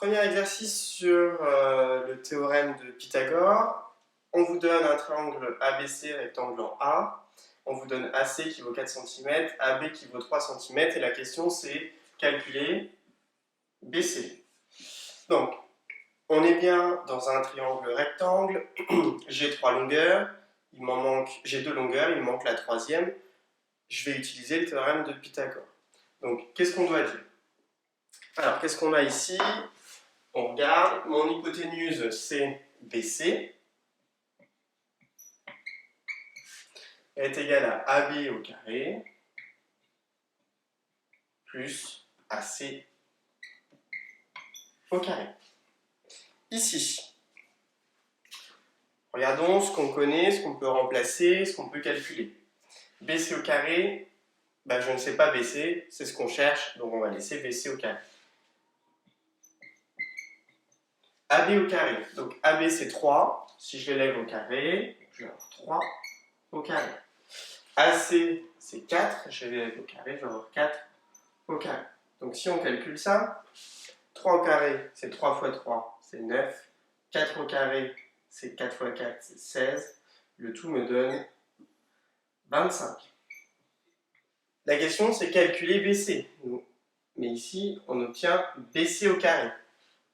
Premier exercice sur le théorème de Pythagore. On vous donne un triangle ABC rectangle en A. On vous donne AC qui vaut 4 cm, AB qui vaut 3 cm. Et la question c'est calculer BC. Donc, on est bien dans un triangle rectangle. J'ai 3 longueurs. J'ai 2 longueurs, il me manque la troisième. Je vais utiliser le théorème de Pythagore. Donc, qu'est-ce qu'on doit dire? Alors, qu'est-ce qu'on a ici? On regarde, mon hypoténuse c'est BC. Elle est égale à AB au carré plus AC au carré. Ici, regardons ce qu'on connaît, ce qu'on peut remplacer, ce qu'on peut calculer. BC au carré, je ne sais pas BC, c'est ce qu'on cherche, donc on va laisser BC au carré. AB au carré, donc AB c'est 3, si je l'élève au carré, je vais avoir 3 au carré. AC c'est 4, je l'élève au carré, je vais avoir 4 au carré. Donc si on calcule ça, 3 au carré c'est 3 fois 3, c'est 9, 4 au carré c'est 4 fois 4, c'est 16, le tout me donne 25. La question c'est calculer BC, mais ici on obtient BC au carré.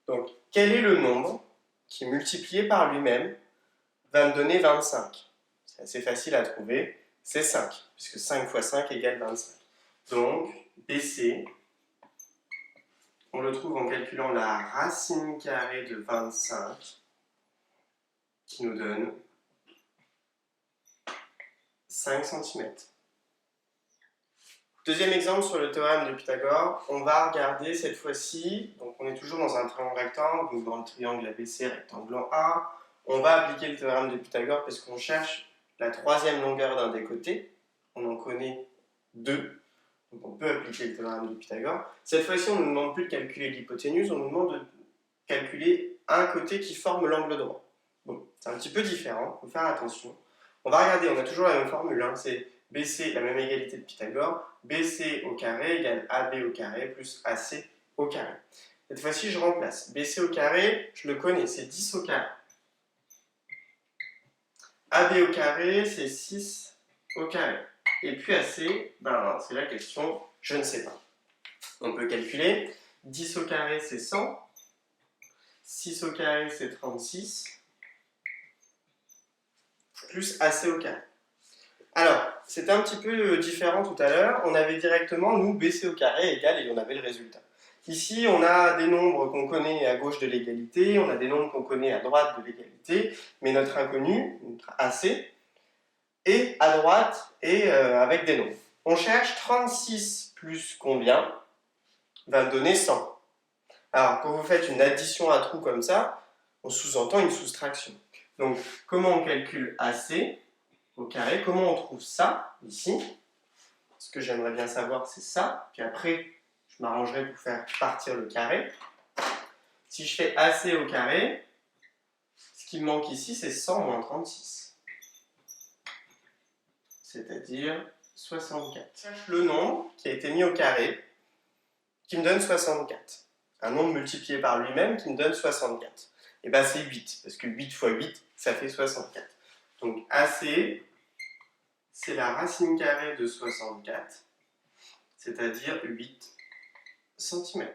Donc quel est le nombre qui multiplié par lui-même va me donner 25? C'est assez facile à trouver, c'est 5, puisque 5 fois 5 égale 25. Donc BC, on le trouve en calculant la racine carrée de 25, qui nous donne 5 cm. Deuxième exemple sur le théorème de Pythagore, on va regarder cette fois-ci, donc on est toujours dans un triangle rectangle, donc dans le triangle ABC rectangle en A. On va appliquer le théorème de Pythagore parce qu'on cherche la troisième longueur d'un des côtés. On en connaît 2, donc on peut appliquer le théorème de Pythagore. Cette fois-ci, on ne nous demande plus de calculer l'hypoténuse, on nous demande de calculer un côté qui forme l'angle droit. Bon, c'est un petit peu différent, il faut faire attention. On va regarder, on a toujours la même formule, c'est BC, la même égalité de Pythagore, BC au carré égale AB au carré plus AC au carré. Cette fois-ci, je remplace. BC au carré, je le connais, c'est 10 au carré. AB au carré, c'est 6 au carré. Et puis AC, c'est la question, je ne sais pas. On peut calculer. 10 au carré, c'est 100. 6 au carré, c'est 36. Plus AC au carré. Alors, c'était un petit peu différent tout à l'heure. On avait directement, nous, BC au carré égale et on avait le résultat. Ici, on a des nombres qu'on connaît à gauche de l'égalité, on a des nombres qu'on connaît à droite de l'égalité, mais notre inconnu, notre AC, est à droite et avec des nombres. On cherche 36 plus combien va me donner 100. Alors, quand vous faites une addition à trous comme ça, on sous-entend une soustraction. Donc, comment on calcule AC au carré? Comment on trouve ça, ici? Ce que j'aimerais bien savoir, c'est ça. Puis après, je m'arrangerai pour faire partir le carré. Si je fais AC au carré, ce qui me manque ici, c'est 100 moins 36. C'est-à-dire 64. Je cherche le nombre qui a été mis au carré, qui me donne 64. Un nombre multiplié par lui-même qui me donne 64. Et bien c'est 8, parce que 8 fois 8, ça fait 64. Donc AC, c'est la racine carrée de 64, c'est-à-dire 8 cm.